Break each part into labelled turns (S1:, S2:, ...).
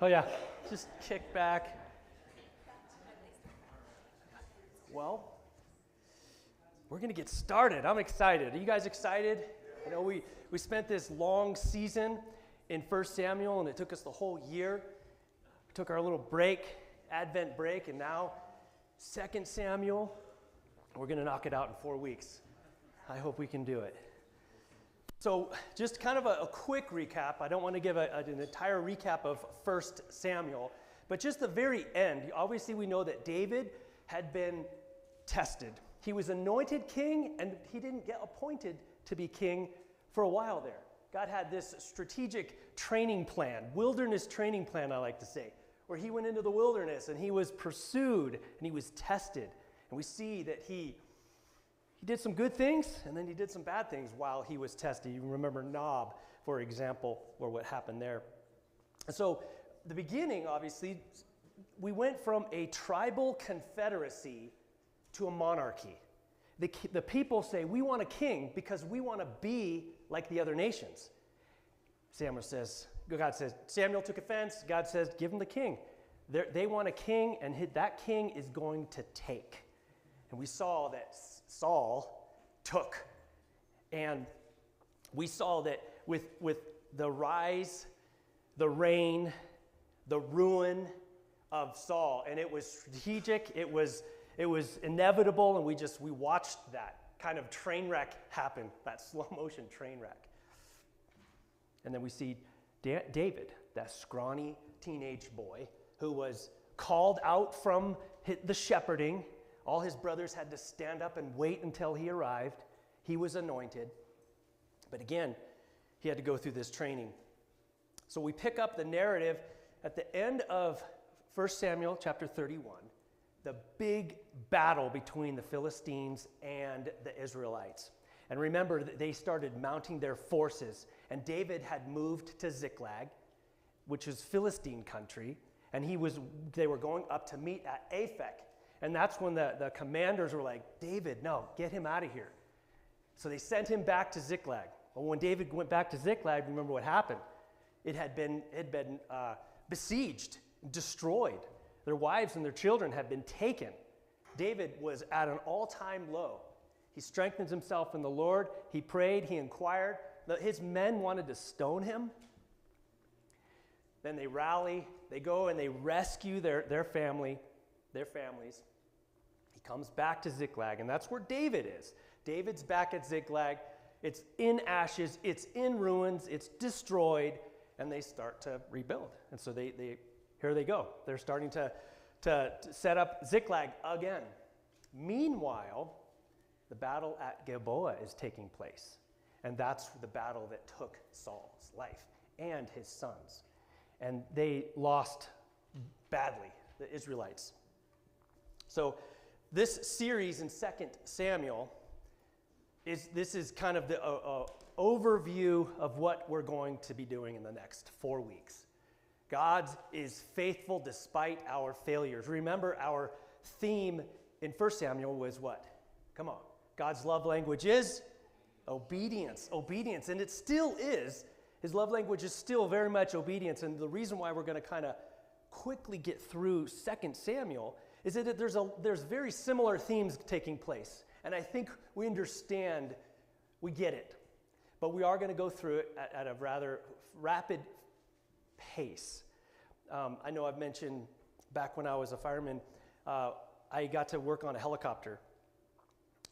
S1: Oh yeah, just kick back. Well, we're going to get started. I'm excited. Are you guys excited? You know, we spent this long season in 1 Samuel, and it took us the whole year. We took our little break, Advent break, and now 2 Samuel. We're going to knock it out in 4 weeks. I hope we can do it. So just kind of a quick recap. I don't want to give an entire recap of 1 Samuel, but just the very end. Obviously, we know that David had been tested. He was anointed king, and he didn't get appointed to be king for a while there. God had this strategic training plan, wilderness training plan, I like to say, where he went into the wilderness, and he was pursued, and he was tested. And we see that he did some good things, and then he did some bad things while he was tested. You remember Nob, for example, or what happened there. And so the beginning, obviously, we went from a tribal confederacy to a monarchy. The people say, we want a king because we want to be like the other nations. God says, Samuel took offense. God says, give him the king. They want a king, and that king is going to take. And we saw that Saul took. And we saw that with the rise, the reign, the ruin of Saul, and it was strategic, it was inevitable, and we watched that kind of train wreck happen, that slow motion train wreck. And then we see David, that scrawny teenage boy who was called out from the shepherding. All his brothers had to stand up and wait until he arrived. He was anointed. But again, he had to go through this training. So we pick up the narrative at the end of 1 Samuel chapter 31, the big battle between the Philistines and the Israelites. And remember that they started mounting their forces, and David had moved to Ziklag, which is Philistine country, and they were going up to meet at Aphek. And that's when the commanders were like, David, no, get him out of here. So they sent him back to Ziklag. Well, when David went back to Ziklag, remember what happened? It had been besieged, destroyed. Their wives and their children had been taken. David was at an all-time low. He strengthened himself in the Lord. He prayed. He inquired. His men wanted to stone him. Then they rally. They go and they rescue their families. He comes back to Ziklag, and that's where David is. David's back at Ziklag. It's in ashes. It's in ruins. It's destroyed, and they start to rebuild. And so here they go. They're starting to set up Ziklag again. Meanwhile, the battle at Gilboa is taking place, and that's the battle that took Saul's life and his sons. And they lost badly, the Israelites. So this series in 2 Samuel is kind of the overview of what we're going to be doing in the next 4 weeks. God is faithful despite our failures. Remember, our theme in 1 Samuel was what? Come on. God's love language is obedience. Obedience. And it still is. His love language is still very much obedience. And the reason why we're going to kind of quickly get through 2 Samuel is that there's very similar themes taking place. And I think we understand, we get it. But we are going to go through it at a rather rapid pace. I know I've mentioned back when I was a fireman, I got to work on a helicopter.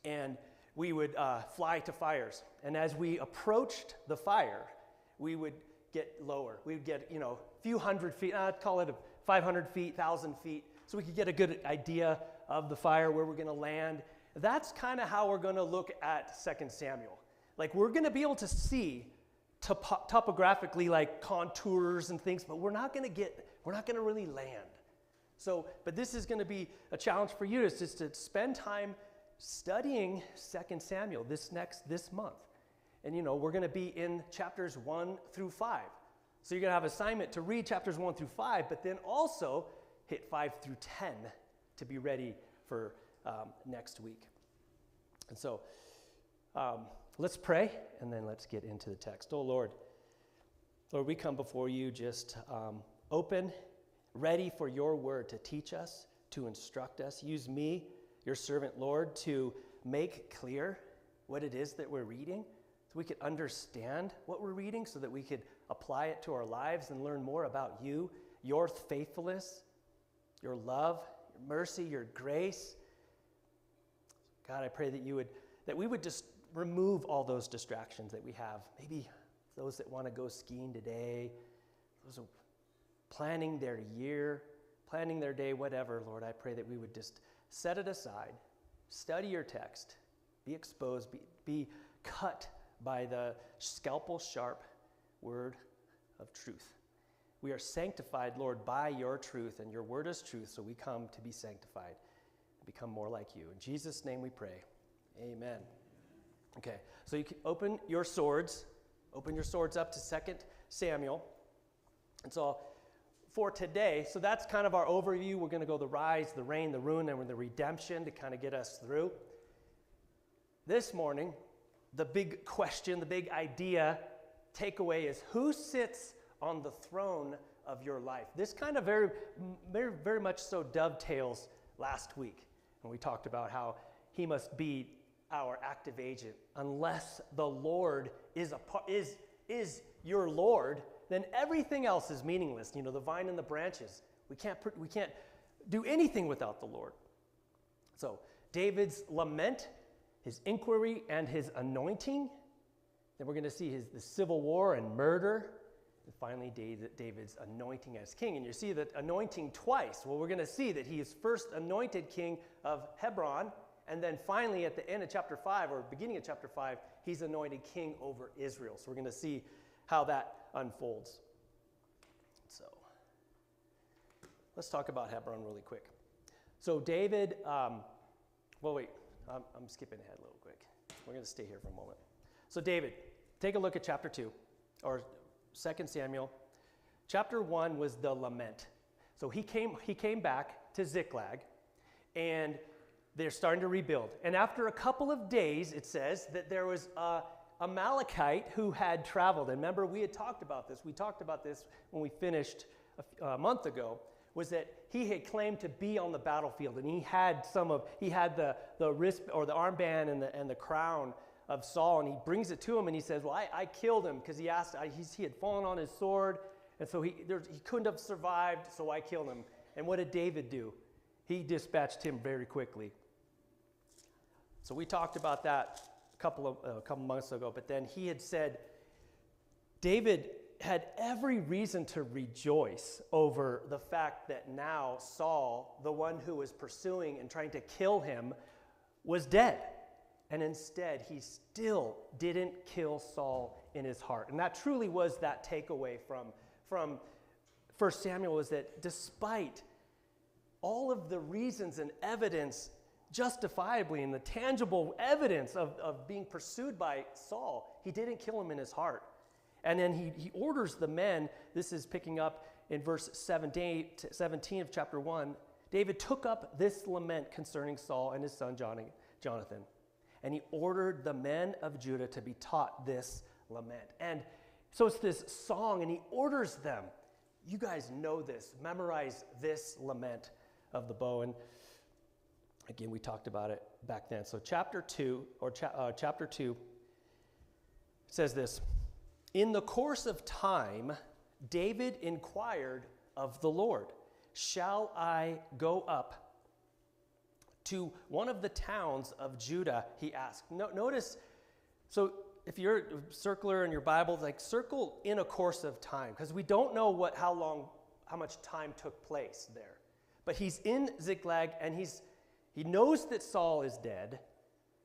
S1: And we would fly to fires. And as we approached the fire, we would get lower. We would get, a few hundred feet, I'd call it 500 feet, 1,000 feet, so we could get a good idea of the fire, where we're going to land. That's kind of how we're going to look at 2 Samuel. Like, we're going to be able to see topographically, like contours and things, but we're not going to really land. So, but this is going to be a challenge for you, is just to spend time studying 2 Samuel this month. And we're going to be in chapters 1 through 5. So you're going to have assignment to read chapters 1 through 5, but then also hit 5 through 10 to be ready for next week. And so let's pray, and then let's get into the text. Oh, Lord, we come before you just open, ready for your word to teach us, to instruct us. Use me, your servant, Lord, to make clear what it is that we're reading, so we could understand what we're reading, so that we could apply it to our lives and learn more about you, your faithfulness, your love, your mercy, your grace. God, I pray that we would just remove all those distractions that we have. Maybe those that want to go skiing today, those are planning their year, planning their day, whatever, Lord, I pray that we would just set it aside, study your text, be exposed, be cut by the scalpel sharp word of truth. We are sanctified, Lord, by your truth, and your word is truth, so we come to be sanctified and become more like you. In Jesus' name we pray. Amen. Okay, so you can open your swords up to 2 Samuel. And so for today, so that's kind of our overview. We're going to go the rise, the reign, the ruin, and the redemption to kind of get us through. This morning, the big question, the big idea, takeaway is, who sits on the throne of your life? This kind of very, very, very much so dovetails last week when we talked about how he must be our active agent. Unless the Lord is your Lord, then everything else is meaningless. You know, the vine and the branches. We can't do anything without the Lord. So David's lament, his inquiry, and his anointing. Then we're going to see the civil war and murder. And finally, David's anointing as king. And you see that anointing twice. Well, we're going to see that he is first anointed king of Hebron, and then finally at the end of chapter 5, or beginning of chapter 5, he's anointed king over Israel. So we're going to see how that unfolds. So let's talk about Hebron really quick. So David, I'm skipping ahead a little quick. We're going to stay here for a moment. So David, take a look at chapter 2, or 2 Samuel. Chapter 1 was the lament. So he came back to Ziklag, and they're starting to rebuild. And after a couple of days, it says that there was a Amalekite who had traveled. And remember, we had talked about this. We talked about this when we finished a month ago, was that he had claimed to be on the battlefield, and he had the wrist or the armband and the crown of Saul, and he brings it to him, and he says, well, I killed him, because he had fallen on his sword, and so he couldn't have survived, so I killed him. And what did David do? He dispatched him very quickly. So we talked about that a couple months ago, but then he had said, David had every reason to rejoice over the fact that now Saul, the one who was pursuing and trying to kill him, was dead. And instead, he still didn't kill Saul in his heart. And that truly was that takeaway from 1 Samuel, was that despite all of the reasons and evidence justifiably, and the tangible evidence of being pursued by Saul, he didn't kill him in his heart. And then he orders the men, this is picking up in verse 17 of chapter 1, David took up this lament concerning Saul and his son Jonathan, and he ordered the men of Judah to be taught this lament. And so it's this song, and he orders them, you guys know this, memorize this lament of the bow. And again, we talked about it back then. So chapter 2 says this, in the course of time, David inquired of the Lord, shall I go up to one of the towns of Judah, he asked. Notice, so if you're a circler in your Bible, like circle in a course of time, because we don't know how much time took place there. But he's in Ziklag, and he knows that Saul is dead.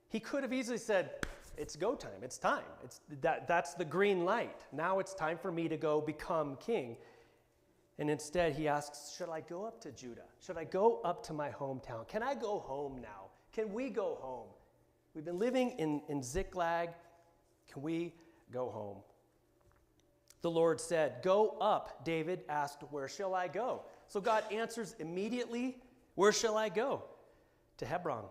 S1: He could have easily said, it's go time, it's time. That's the green light. Now it's time for me to go become king. And instead he asks, should I go up to Judah? Should I go up to my hometown? Can I go home now? Can we go home? We've been living in Ziklag. Can we go home? The Lord said, go up. David asked, where shall I go? So God answers immediately, where shall I go? To Hebron,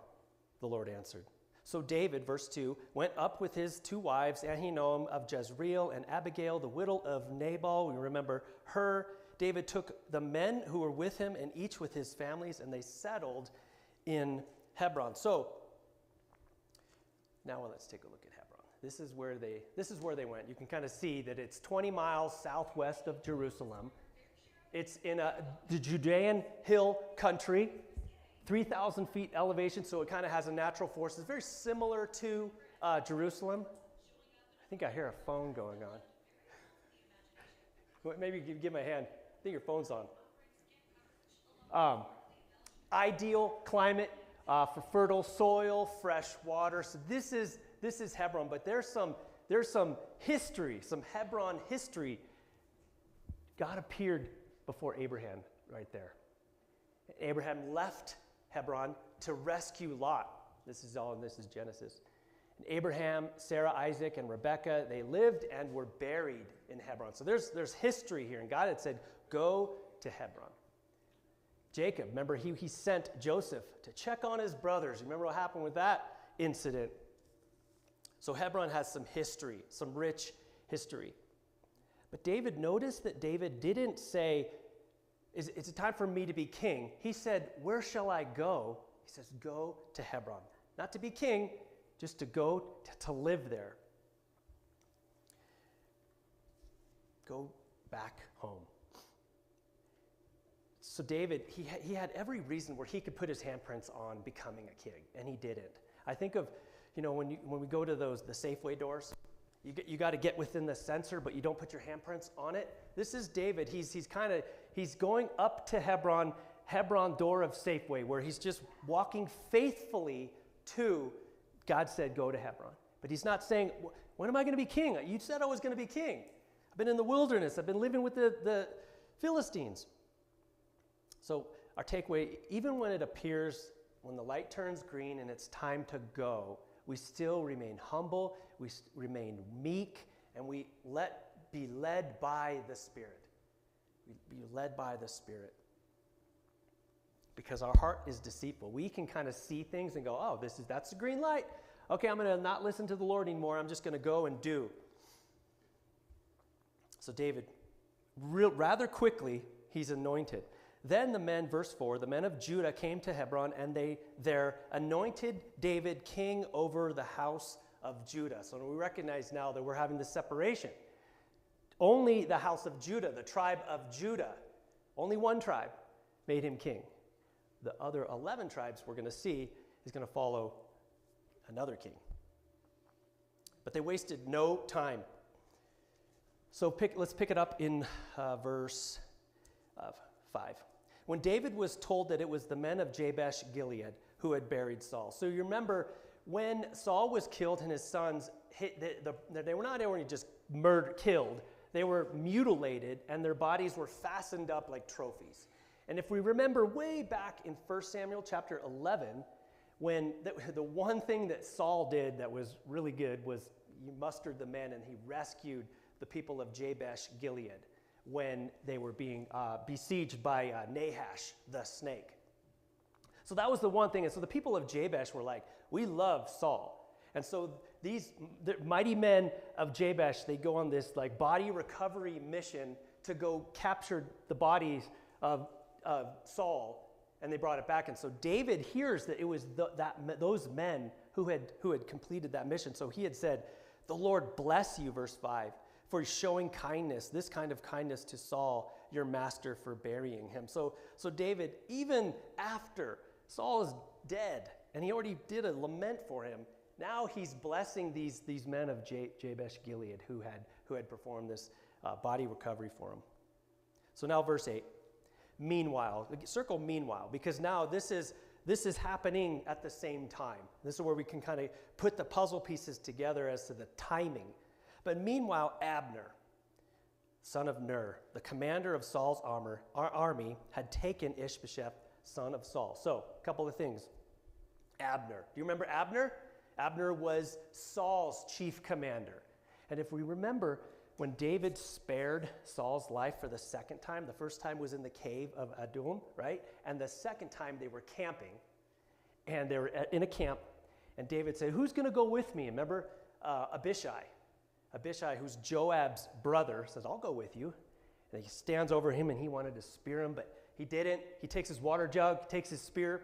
S1: the Lord answered. So David, verse 2, went up with his two wives, Ahinoam of Jezreel and Abigail, the widow of Nabal. We remember her. David took the men who were with him and each with his families, and they settled in Hebron. So now let's take a look at Hebron. This is where they went. You can kind of see that it's 20 miles southwest of Jerusalem. It's in the Judean hill country, 3,000 feet elevation, so it kind of has a natural force. It's very similar to Jerusalem. I think I hear a phone going on. Maybe give me a hand. I think your phone's on. Ideal climate for fertile soil, fresh water. So this is Hebron, but there's some history, some Hebron history. God appeared before Abraham right there. Abraham left Hebron to rescue Lot. This is Genesis. And Abraham, Sarah, Isaac, and Rebekah, they lived and were buried in Hebron. So there's history here, and God had said, go to Hebron. Jacob, remember, he sent Joseph to check on his brothers. Remember what happened with that incident? So Hebron has some history, some rich history. But David, notice that David didn't say, it's a time for me to be king. He said, where shall I go? He says, go to Hebron. Not to be king, just to go to live there. Go back home. So David, he had every reason where he could put his handprints on becoming a king, and he didn't. I think of, when we go to the Safeway doors, you got to get within the sensor, but you don't put your handprints on it. This is David. He's going up to Hebron door of Safeway, where he's just walking faithfully to God said go to Hebron. But he's not saying, when am I going to be king? You said I was going to be king. I've been in the wilderness. I've been living with the Philistines. So our takeaway, even when it appears, when the light turns green and it's time to go, we still remain humble, we remain meek, and we be led by the Spirit. We be led by the Spirit. Because our heart is deceitful. We can kind of see things and go, oh, that's a green light. Okay, I'm going to not listen to the Lord anymore. I'm just going to go and do. So David, rather quickly, he's anointed. Then the men, verse 4, the men of Judah came to Hebron, and they there anointed David king over the house of Judah. So we recognize now that we're having this separation. Only the house of Judah, the tribe of Judah, only one tribe made him king. The other 11 tribes we're going to see is going to follow another king. But they wasted no time. So let's pick it up in verse 5. When David was told that it was the men of Jabesh Gilead who had buried Saul. So you remember when Saul was killed and his sons, they were not only just killed, they were mutilated and their bodies were fastened up like trophies. And if we remember way back in 1 Samuel chapter 11, when the one thing that Saul did that was really good was he mustered the men and he rescued the people of Jabesh Gilead when they were being besieged by Nahash, the snake. So that was the one thing. And so the people of Jabesh were like, we love Saul. And so the mighty men of Jabesh, they go on this like body recovery mission to go capture the bodies of Saul, and they brought it back. And so David hears that it was those men who had completed that mission. So he had said, the Lord bless you, verse 5, for showing kindness, this kind of kindness to Saul, your master, for burying him. So David, even after Saul is dead, and he already did a lament for him, now he's blessing these men of Jabesh Gilead who had performed this body recovery for him. So now verse 8. Meanwhile, circle meanwhile, because now this is happening at the same time. This is where we can kind of put the puzzle pieces together as to the timing. But meanwhile, Abner, son of Ner, the commander of Saul's army, had taken Ishbosheth, son of Saul. So, a couple of things. Abner. Do you remember Abner? Abner was Saul's chief commander. And if we remember, when David spared Saul's life for the second time, the first time was in the cave of Adullam, right? And the second time they were camping, and they were in a camp, and David said, who's going to go with me? Remember Abishai, who's Joab's brother, says, I'll go with you. And he stands over him, and he wanted to spear him, but he didn't. He takes his water jug, takes his spear.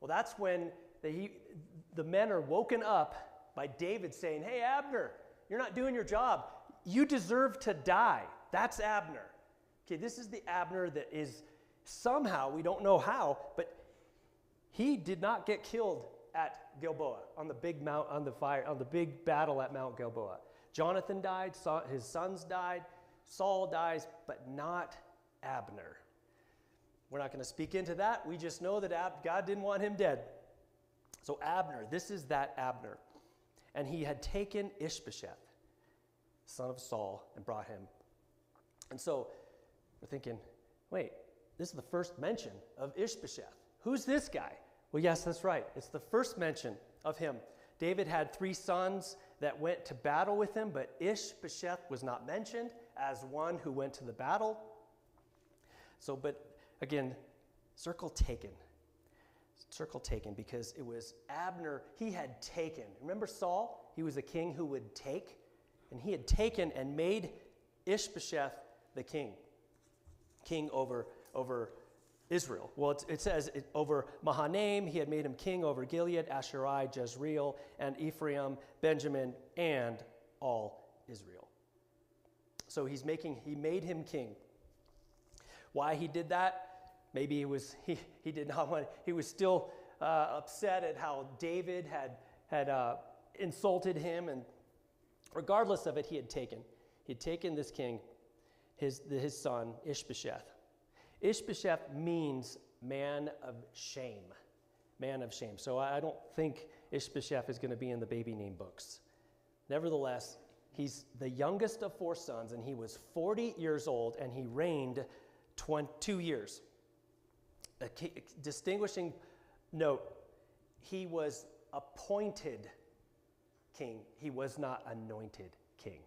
S1: Well, that's when the men are woken up by David saying, hey, Abner, you're not doing your job. You deserve to die. That's Abner. Okay, this is the Abner that is somehow, we don't know how, but he did not get killed at Gilboa on the big battle at Mount Gilboa. Jonathan died, his sons died, Saul dies, but not Abner. We're not going to speak into that. We just know that God didn't want him dead. So Abner, this is that Abner. And he had taken Ishbosheth, son of Saul, and brought him. And so we're thinking, wait, this is the first mention of Ishbosheth. Who's this guy? Well, yes, that's right. It's the first mention of him. David had 3 sons that went to battle with him, but Ishbosheth was not mentioned as one who went to the battle. So, but again, circle taken. Circle taken, because it was Abner. He had taken. Remember Saul? He was a king who would take. And he had taken and made Ishbosheth the king over Israel. Well, it says over Mahanaim, he had made him king over Gilead, Asherai, Jezreel, and Ephraim, Benjamin, and all Israel. So he made him king. Why he did that? Maybe he did not want. He was still upset at how David had insulted him, and regardless of it, he had taken this king, his son Ishbosheth. Ishbosheth means man of shame. Man of shame. So I don't think Ishbosheth is going to be in the baby name books. Nevertheless, he's the youngest of 4 sons, and he was 40 years old, and he reigned 2 years. A distinguishing note, he was appointed king. He was not anointed king.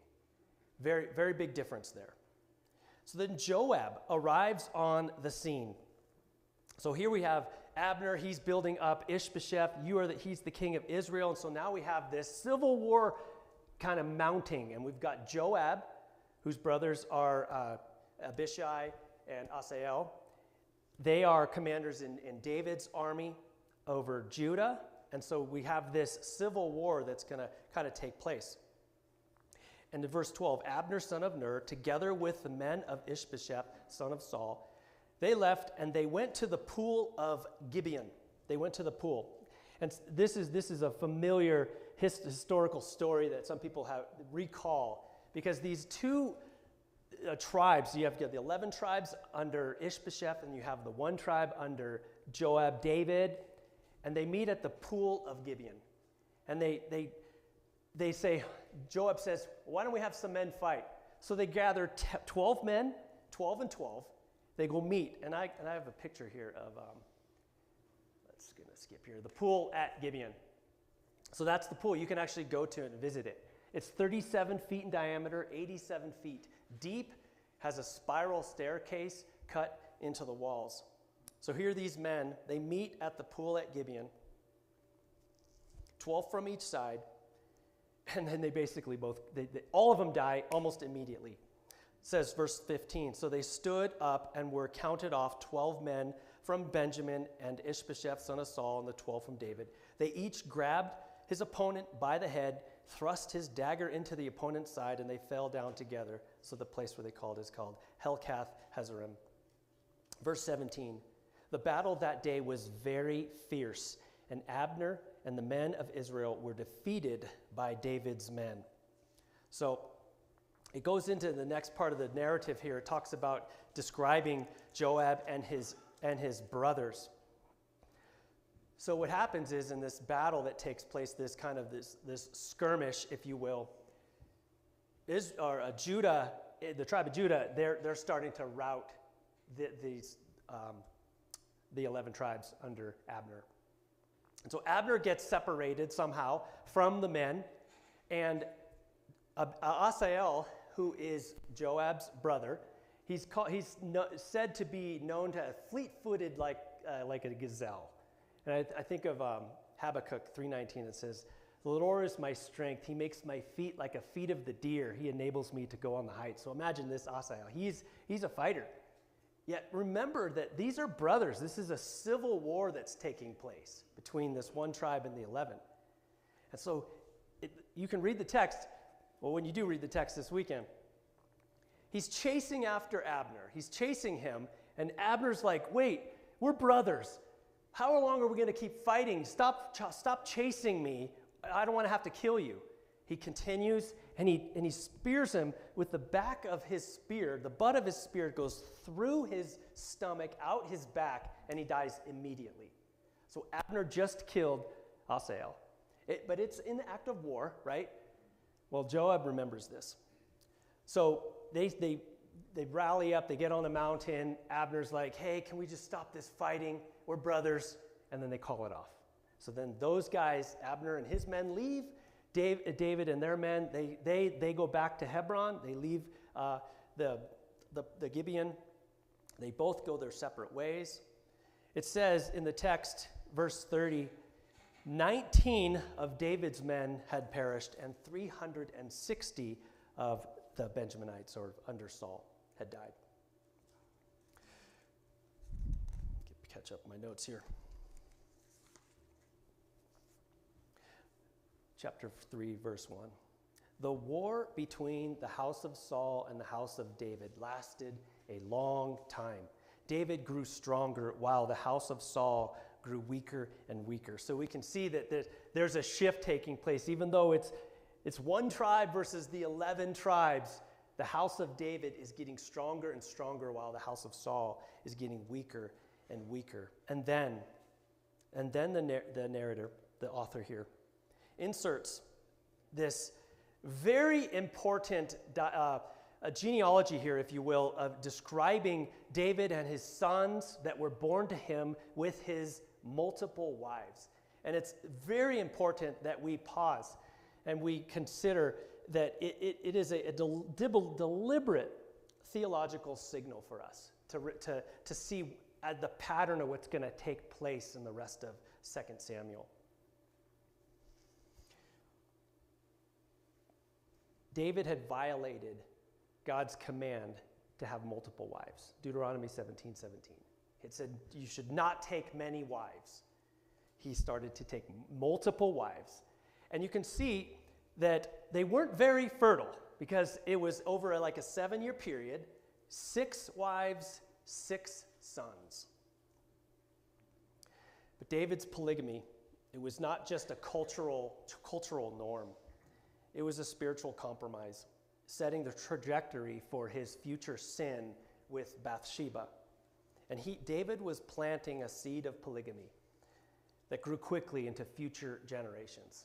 S1: Very, very big difference there. So then Joab arrives on the scene. So here we have Abner, he's building up Ishbosheth, he's the king of Israel, and so now we have this civil war kind of mounting, and we've got Joab, whose brothers are Abishai and Asael. They are commanders in David's army over Judah, and so we have this civil war that's going to kind of take place. And in verse 12, Abner, son of Ner, together with the men of Ishbosheth, son of Saul, they left and they went to the pool of Gibeon. They went to the pool. And this is a familiar historical story that some people recall, because these 2 tribes, you have the 11 tribes under Ishbosheth, and you have the 1 tribe under Joab, David, and they meet at the pool of Gibeon. And they say, Joab says, why don't we have some men fight? So they gather 12 men, 12 and 12. They go meet, and I have a picture here of, let's gonna skip here, the pool at Gibeon. So that's the pool. You can actually go to it and visit it. It's 37 feet in diameter, 87 feet deep, has a spiral staircase cut into the walls. So here these men, they meet at the pool at Gibeon, 12 from each side, and then they basically all of them die almost immediately. It says verse 15, so they stood up and were counted off, 12 men from Benjamin and Ishbosheth, son of Saul, and the 12 from David. They each grabbed his opponent by the head, thrust his dagger into the opponent's side, and they fell down together. So the place where they called is called Helkath Hazarim. Verse 17, the battle that day was very fierce, and Abner and the men of Israel were defeated by David's men. So it goes into the next part of the narrative here. It talks about describing Joab and his brothers. So what happens is, in this battle that takes place, this skirmish, if you will, Judah, the tribe of Judah, they're starting to rout the 11 tribes under Abner. And so Abner gets separated somehow from the men, and Asael, who is Joab's brother, he's said to be known to have fleet-footed like a gazelle. And I think of Habakkuk 3:19. It says, The Lord is my strength. He makes my feet like a feet of the deer. He enables me to go on the heights. So imagine this Asahel. He's a fighter. Yet remember that these are brothers. This is a civil war that's taking place between this one tribe and the 11. And so you can read the text. Well, when you do read the text this weekend, he's chasing after Abner. He's chasing him. And Abner's like, wait, we're brothers. How long are we going to keep fighting? Stop chasing me. I don't want to have to kill you. He continues, and he spears him with the back of his spear. The butt of his spear goes through his stomach, out his back, and he dies immediately. So Abner just killed Asahel. But it's in the act of war, right? Well, Joab remembers this. So they rally up, they get on the mountain. Abner's like, hey, can we just stop this fighting? We're brothers. And then they call it off. So then those guys, Abner and his men, leave. David and their men, they go back to Hebron. They leave the Gibeon. They both go their separate ways. It says in the text, verse 30, 19 of David's men had perished, and 360 of the Benjaminites, or under Saul, had died. Catch up my notes here. Chapter 3, verse 1. The war between the house of Saul and the house of David lasted a long time. David grew stronger while the house of Saul grew weaker and weaker. So we can see that there's a shift taking place. Even though it's one tribe versus the 11 tribes, the house of David is getting stronger and stronger while the house of Saul is getting weaker and weaker. And then the narrator, the author here, inserts this very important genealogy here, if you will, of describing David and his sons that were born to him with his multiple wives. And it's very important that we pause and we consider that it is a deliberate theological signal for us to see the pattern of what's going to take place in the rest of 2 Samuel. David had violated God's command to have multiple wives. Deuteronomy 17:17. It said you should not take many wives. He started to take multiple wives. And you can see that they weren't very fertile because it was over like a 7-year period, 6 wives, 6 sons. But David's polygamy, it was not just a cultural norm. It was a spiritual compromise, setting the trajectory for his future sin with Bathsheba. And David was planting a seed of polygamy that grew quickly into future generations.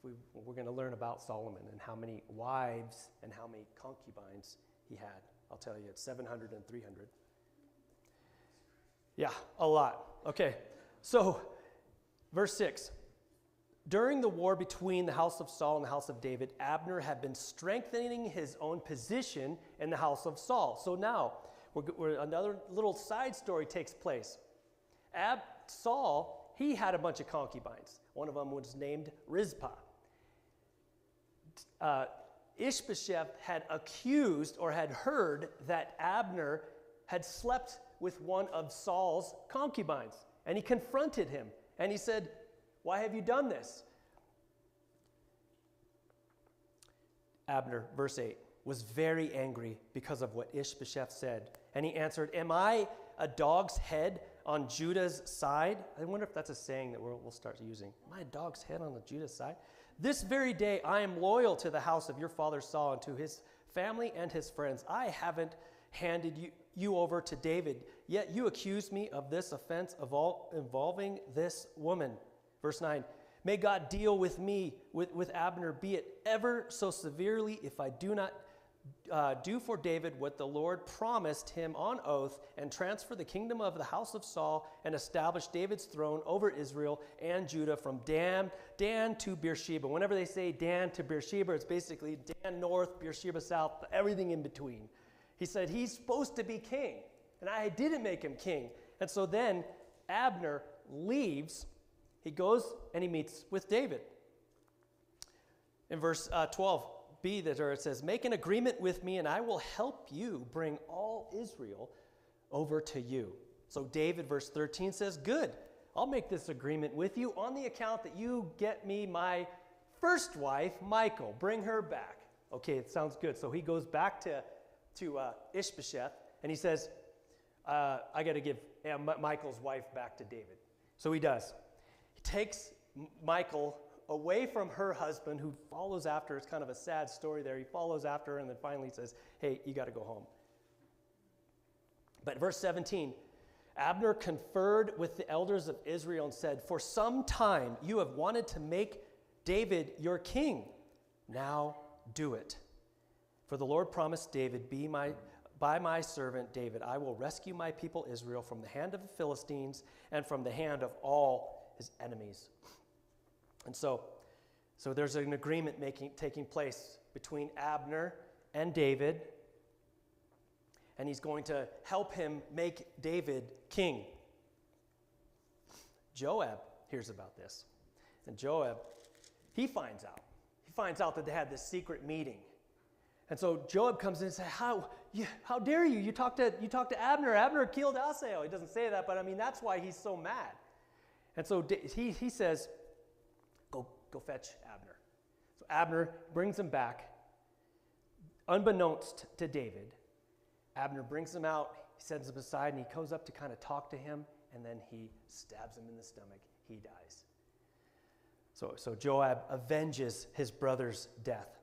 S1: We're going to learn about Solomon and how many wives and how many concubines he had. I'll tell you, it's 700 and 300. Yeah, a lot. Okay, so verse 6. During the war between the house of Saul and the house of David, Abner had been strengthening his own position in the house of Saul. So now, another little side story takes place. Saul, he had a bunch of concubines. One of them was named Rizpah. Ishbosheth had accused or had heard that Abner had slept with one of Saul's concubines. And he confronted him. And he said, why have you done this? Abner, verse 8, was very angry because of what Ishbosheth said. And he answered, am I a dog's head on Judah's side? I wonder if that's a saying that we'll start using. Am I a dog's head on the Judah's side? This very day I am loyal to the house of your father Saul and to his family and his friends. I haven't handed you over to David, yet you accuse me of this offense involving this woman. Verse 9, may God deal with me, with Abner, be it ever so severely, if I do not do for David what the Lord promised him on oath, and transfer the kingdom of the house of Saul, and establish David's throne over Israel and Judah from Dan to Beersheba. Whenever they say Dan to Beersheba, it's basically Dan north, Beersheba south, everything in between. He said he's supposed to be king, and I didn't make him king. And so then Abner leaves. He goes and he meets with David. In verse 12b, there it says, make an agreement with me and I will help you bring all Israel over to you. So David, verse 13 says, good, I'll make this agreement with you on the account that you get me my first wife, Michal. Bring her back. Okay, it sounds good. So he goes back to Ishbosheth and he says, I got to give Michal's wife back to David. So he does. He takes Michal away from her husband, who follows after her. It's kind of a sad story there. He follows after her and then finally says, hey, you got to go home. But verse 17, Abner conferred with the elders of Israel and said, for some time you have wanted to make David your king. Now do it. For the Lord promised David, by my servant David, I will rescue my people Israel from the hand of the Philistines and from the hand of all his enemies. And so there's an agreement taking place between Abner and David, and he's going to help him make David king. Joab hears about this, and Joab, he finds out that they had this secret meeting. And so Joab comes in and says, how dare you? You talked to Abner. Abner killed Asahel. He doesn't say that, but I mean, that's why he's so mad. And so he says, go fetch Abner. So Abner brings him back. Unbeknownst to David, Abner brings him out. He sends him aside, and he goes up to kind of talk to him, and then he stabs him in the stomach. He dies. So Joab avenges his brother's death.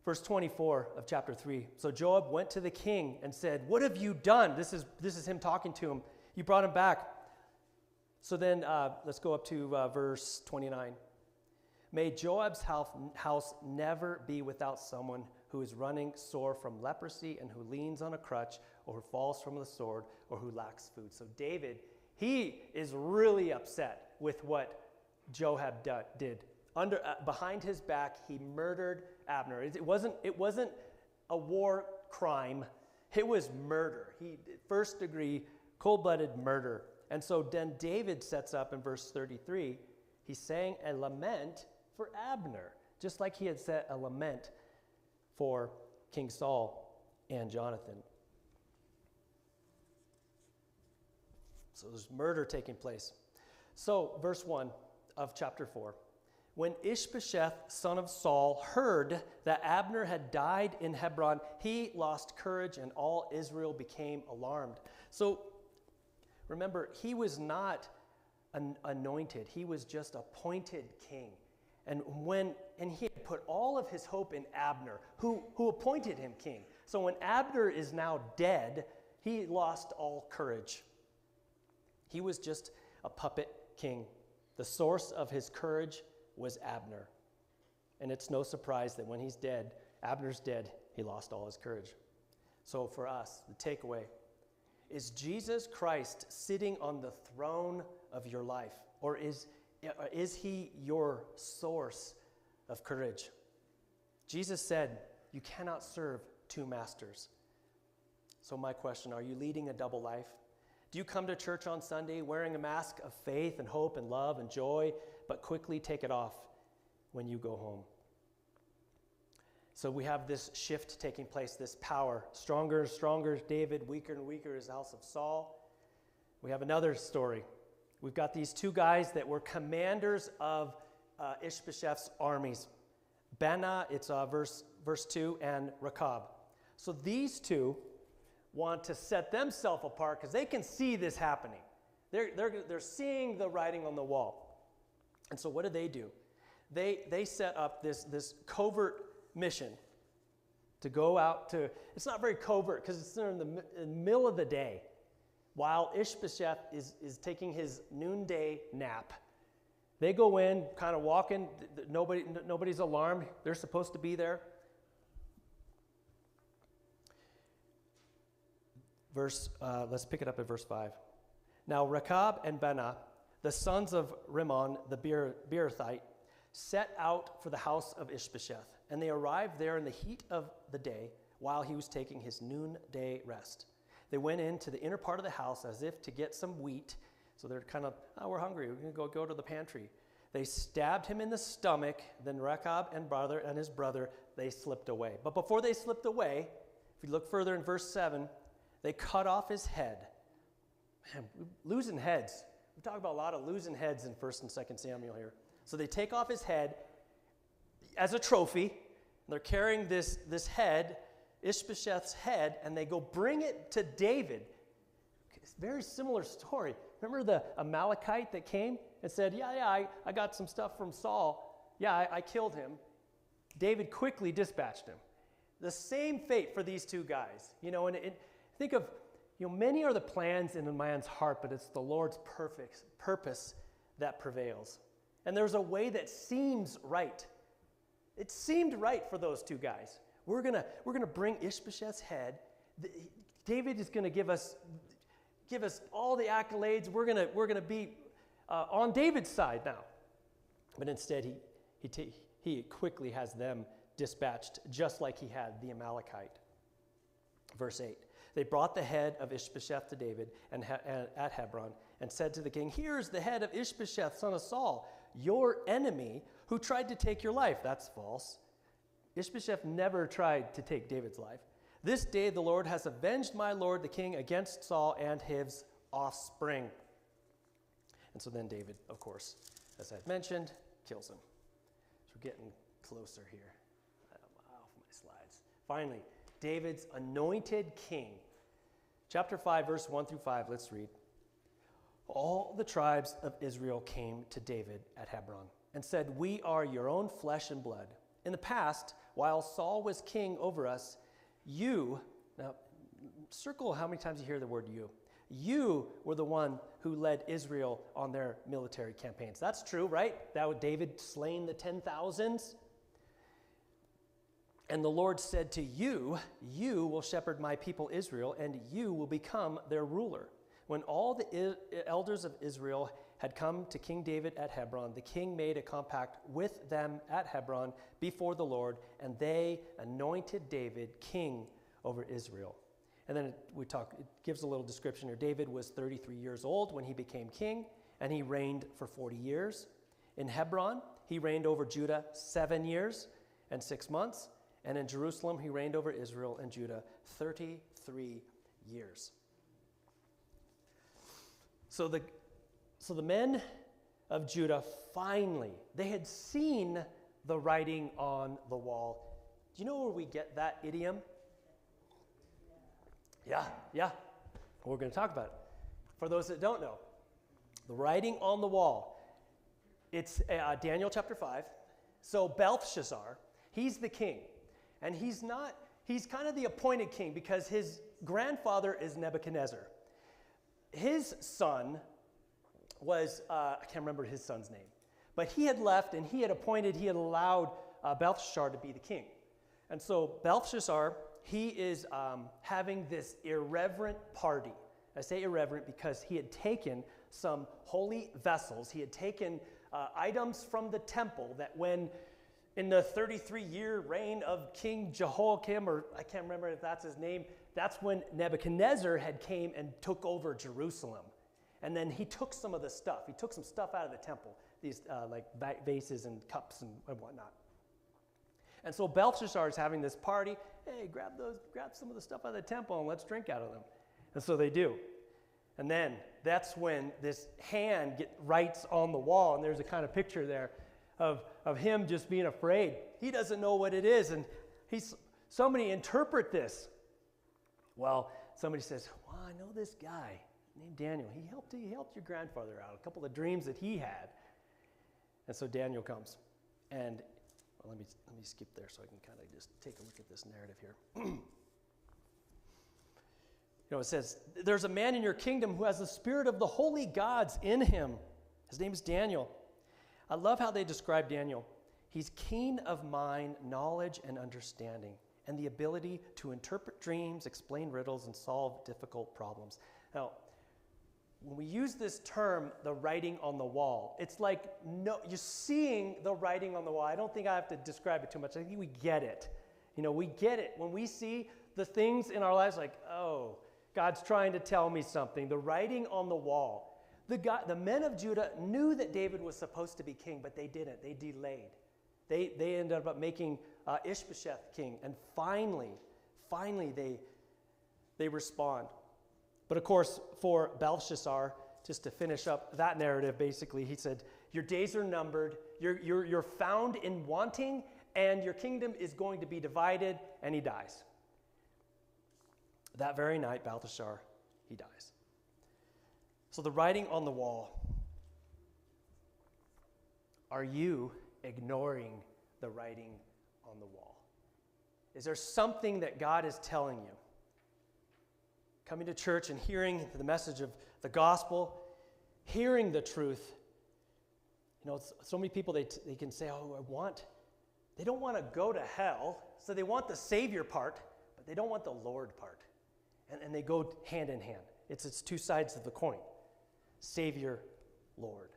S1: Verse 24 of chapter 3. So Joab went to the king and said, what have you done? This is him talking to him. You brought him back. So then let's go up to verse 29. May Joab's house never be without someone who is running sore from leprosy and who leans on a crutch or who falls from the sword or who lacks food. So David, he is really upset with what Joab did. Behind his back, he murdered Abner. It wasn't a war crime. It was murder. First degree, cold-blooded murder. And so then David sets up in verse 33, he sang a lament for Abner, just like he had set a lament for King Saul and Jonathan. So there's murder taking place. So verse 1 of chapter 4. When Ishbosheth, son of Saul, heard that Abner had died in Hebron, he lost courage and all Israel became alarmed. So remember, he was not anointed. He was just appointed king. And he had put all of his hope in Abner, who appointed him king. So when Abner is now dead, he lost all courage. He was just a puppet king. The source of his courage was Abner. And it's no surprise that when he's dead, Abner's dead, he lost all his courage. So for us, the takeaway is Jesus Christ sitting on the throne of your life? Or is he your source of courage? Jesus said, you cannot serve two masters. So my question, are you leading a double life? Do you come to church on Sunday wearing a mask of faith and hope and love and joy, but quickly take it off when you go home? So we have this shift taking place, this power. Stronger and stronger David, weaker and weaker is the house of Saul. We have another story. We've got these two guys that were commanders of Ishbosheth's armies. Benah, it's verse 2, and Rechab. So these two want to set themselves apart because they can see this happening. They're seeing the writing on the wall. And so what do? They set up this covert mission to go out to, it's not very covert because it's in the middle of the day while Ishbosheth is taking his noonday nap. They go in, kind of walking, nobody's alarmed, they're supposed to be there. Let's pick it up at verse 5. Now Rechab and Benah, the sons of Rimmon the Beerothite, set out for the house of Ishbosheth, and they arrived there in the heat of the day while he was taking his noonday rest. They went into the inner part of the house as if to get some wheat. So they're kind of, we're hungry, we're going to go to the pantry. They stabbed him in the stomach. Then Rechab and his brother, they slipped away. But before they slipped away, if you look further in verse 7, they cut off his head. Man, losing heads. We talk about a lot of losing heads in 1 and 2 Samuel here. So they take off his head as a trophy. They're carrying this head, Ishbosheth's head, and they go bring it to David. It's a very similar story. Remember the Amalekite that came and said, yeah, I got some stuff from Saul. Yeah, I killed him. David quickly dispatched him. The same fate for these two guys. And think of, many are the plans in a man's heart, but it's the Lord's perfect purpose that prevails. And there's a way that seems right. It seemed right for those two guys. We're gonna bring Ishbosheth's head. David is gonna give us all the accolades. We're gonna be on David's side now. But instead, he quickly has them dispatched, just like he had the Amalekite. Verse 8. They brought the head of Ishbosheth to David at Hebron and said to the king, "Here's the head of Ishbosheth, son of Saul, your enemy, who tried to take your life." That's false. Ishbosheth never tried to take David's life. "This day the Lord has avenged my lord the king against Saul and his offspring." And so then David, of course, as I've mentioned, kills him. So we're getting closer here. I'm off my slides. Finally, David's anointed king. Chapter 5, verse 1 through 5, let's read. All the tribes of Israel came to David at Hebron and said, "We are your own flesh and blood. In the past, while Saul was king over us, you," now circle how many times you hear the word "you." "You were the one who led Israel on their military campaigns." That's true, right? That was David slaying the 10,000s. "And the Lord said to you, you will shepherd my people Israel, and you will become their ruler." When all the elders of Israel had come to King David at Hebron, the king made a compact with them at Hebron before the Lord, and they anointed David king over Israel. And then it gives a little description here. David was 33 years old when he became king, and he reigned for 40 years. In Hebron, he reigned over Judah 7 years and 6 months, and in Jerusalem, he reigned over Israel and Judah 33 years. So the men of Judah finally, they had seen the writing on the wall. Do you know where we get that idiom? Yeah. We're going to talk about it. For those that don't know, the writing on the wall, it's Daniel chapter 5. So Belshazzar, he's the king. And he's kind of the appointed king because his grandfather is Nebuchadnezzar. His son was, I can't remember his son's name, but he had left and he had allowed Belshazzar to be the king. And so Belshazzar, he is having this irreverent party. I say irreverent because he had taken some holy vessels. He had taken items from the temple that when in the 33-year reign of King Jehoiakim, or I can't remember if that's his name, that's when Nebuchadnezzar had came and took over Jerusalem. And then he took some of the stuff. He took some stuff out of the temple, these like vases and cups and whatnot. And so Belshazzar is having this party. Hey, grab some of the stuff out of the temple and let's drink out of them. And so they do. And then that's when this hand writes on the wall, and there's a kind of picture there of him just being afraid. He doesn't know what it is, and somebody interpret this. Well, somebody says, "Well, I know this guy named Daniel. He helped your grandfather out. A couple of dreams that he had." And so Daniel comes, and let me skip there so I can kind of just take a look at this narrative here. It says, "There's a man in your kingdom who has the spirit of the holy gods in him. His name is Daniel." I love how they describe Daniel. He's keen of mind, knowledge, and understanding, and the ability to interpret dreams, explain riddles, and solve difficult problems. Now, when we use this term, the writing on the wall, it's like you're seeing the writing on the wall. I don't think I have to describe it too much. I think we get it. We get it. When we see the things in our lives like, oh, God's trying to tell me something. The writing on the wall. The men of Judah knew that David was supposed to be king, but they didn't. They delayed. They ended up making Ishbosheth king. And finally, they respond. But of course, for Belshazzar, just to finish up that narrative, basically, he said, your days are numbered, you're found in wanting, and your kingdom is going to be divided, and he dies. That very night, Belshazzar, he dies. So the writing on the wall, are you ignoring the writing on the wall? Is there something that God is telling you? Coming to church and hearing the message of the gospel, hearing the truth. You know, so many people, they can say, they don't want to go to hell, so they want the Savior part, but they don't want the Lord part. And they go hand in hand. It's two sides of the coin. Savior, Lord.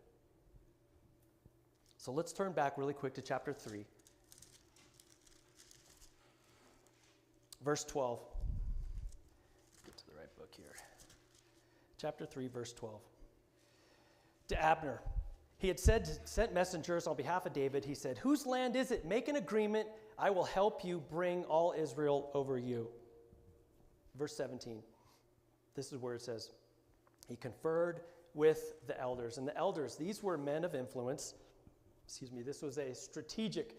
S1: So let's turn back really quick to chapter 3. Verse 12. Get to the right book here. Chapter 3, verse 12. To Abner, he had sent messengers on behalf of David. He said, whose land is it? Make an agreement. I will help you bring all Israel over you. Verse 17. This is where it says, he conferred with the elders. And the elders, these were men of influence. This was a strategic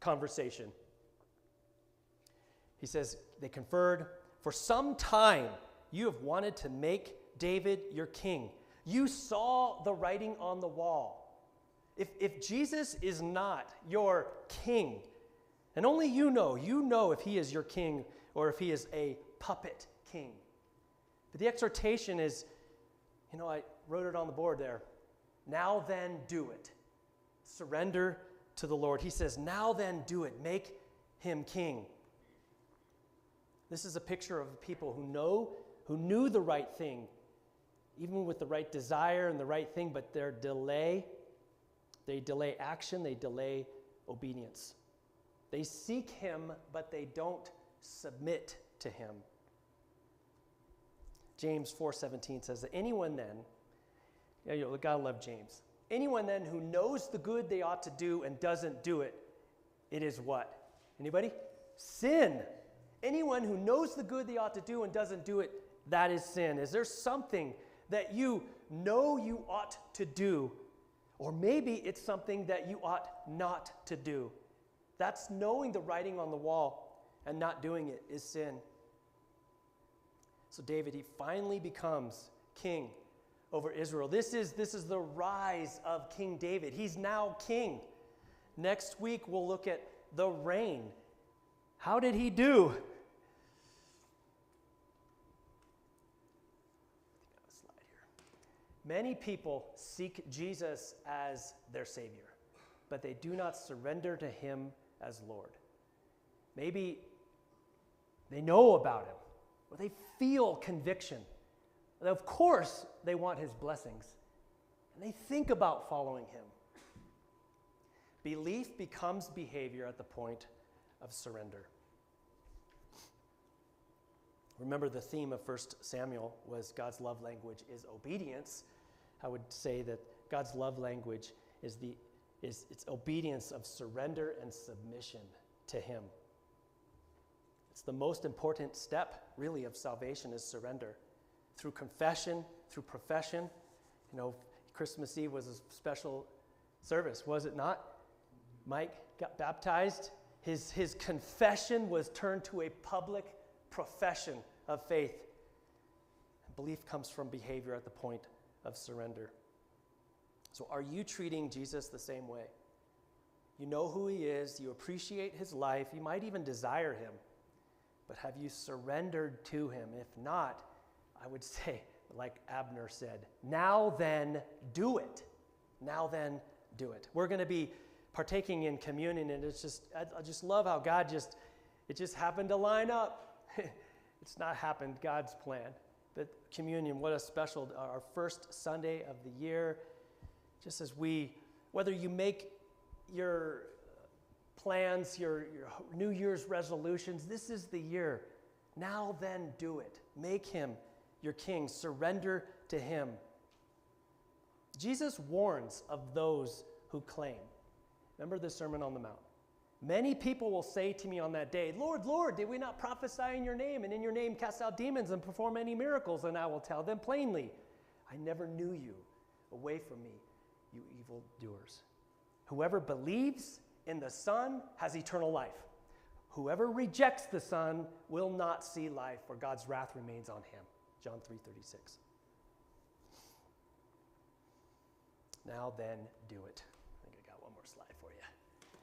S1: conversation. He says, they conferred, for some time you have wanted to make David your king. You saw the writing on the wall. If Jesus is not your king, and only you know if he is your king or if he is a puppet king. But the exhortation is, I wrote it on the board there. Now then do it. Surrender to the Lord. He says, now then do it. Make him king. This is a picture of people who knew the right thing, even with the right desire and the right thing, but they delay action, they delay obedience. They seek him, but they don't submit to him. James 4:17 says that anyone then, you gotta love James. Anyone then who knows the good they ought to do and doesn't do it, it is what? Anybody? Sin. Anyone who knows the good they ought to do and doesn't do it, that is sin. Is there something that you know you ought to do, or maybe it's something that you ought not to do? That's knowing the writing on the wall and not doing it is sin. So David, he finally becomes king over Israel. This is the rise of King David. He's now king. Next week, we'll look at the reign. How did he do? Many people seek Jesus as their Savior, but they do not surrender to him as Lord. Maybe they know about him, or they feel conviction. Of course, they want his blessings, and they think about following him. Belief becomes behavior at the point of surrender. Remember, the theme of 1 Samuel was God's love language is obedience. I would say that God's love language is its obedience of surrender and submission to him. It's the most important step, really, of salvation is surrender. Through confession, through profession. Christmas Eve was a special service, was it not? Mike got baptized. His confession was turned to a public profession of faith. Belief comes from behavior at the point of surrender. So are you treating Jesus the same way? You know who he is. You appreciate his life. You might even desire him. But have you surrendered to him? If not, I would say, like Abner said, now then do it. Now then do it. We're going to be partaking in communion, and I just love how God it just happened to line up. It's not happened God's plan. But communion, what a special, our first Sunday of the year. Just as whether you make your plans, your New Year's resolutions, this is the year. Now then do it. Make him your king. Surrender to him. Jesus warns of those who claim. Remember the Sermon on the Mount. Many people will say to me on that day, Lord, Lord, did we not prophesy in your name, and in your name cast out demons and perform many miracles? And I will tell them plainly, I never knew you. Away from me, you evildoers. Whoever believes in the Son has eternal life. Whoever rejects the Son will not see life, for God's wrath remains on him. John 3:36. Now then, do it. I think I got one more slide for you.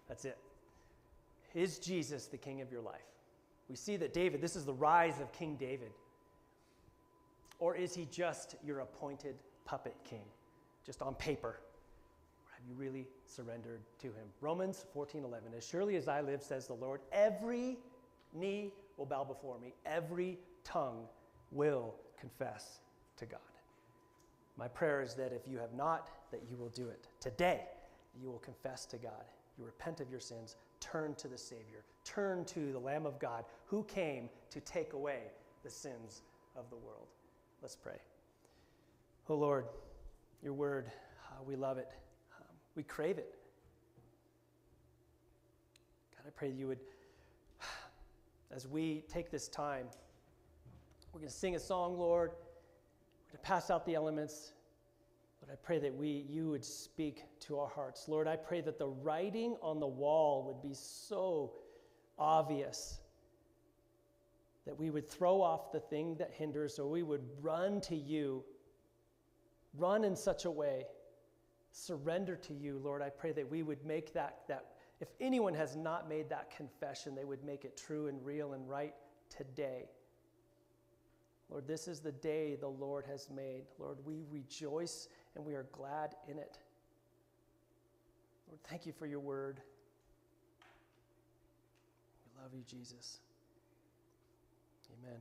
S1: That's it. Is Jesus the king of your life? We see that David, this is the rise of King David. Or is he just your appointed puppet king, just on paper? Or have you really surrendered to him? Romans 14:11, as surely as I live, says the Lord, every knee will bow before me. Every tongue will confess to God. My prayer is that if you have not, that you will do it. Today, you will confess to God. You repent of your sins, turn to the Savior, turn to the Lamb of God who came to take away the sins of the world. Let's pray. Oh Lord, your word, we love it. We crave it. God, I pray that you would, as we take this time, we're going to sing a song, Lord. We're going to pass out the elements. Lord, I pray that you would speak to our hearts. Lord, I pray that the writing on the wall would be so obvious that we would throw off the thing that hinders, or we would run to you, run in such a way, surrender to you, Lord. I pray that we would make that if anyone has not made that confession, they would make it true and real and right today. Lord, this is the day the Lord has made. Lord, we rejoice and we are glad in it. Lord, thank you for your word. We love you, Jesus. Amen.